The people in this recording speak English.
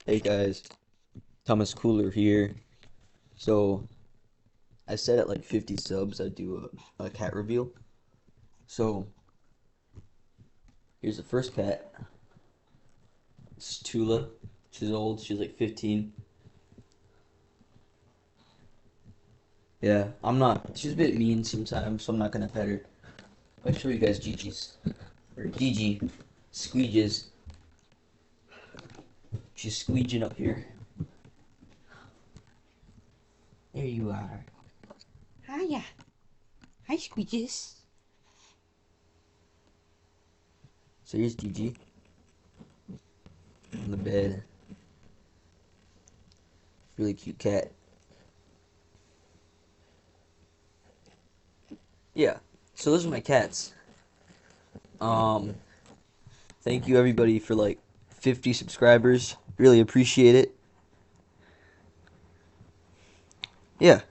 Hey guys, Thomas Cooler here. So I said at like 50 subs I'd do a cat reveal. So here's the first cat. It's Tula. She's old. She's like 15. Yeah, I'm not. She's a bit mean sometimes, so I'm not gonna pet her. I'll show you guys Gigi's or Gigi squeeges. She's squeeging up here. There you are. Hiya. Hi, squeeges. So here's Gigi on the bed. Really cute cat. Yeah. So those are my cats. Um, Thank you everybody for like 50 subscribers. Really appreciate it. Yeah.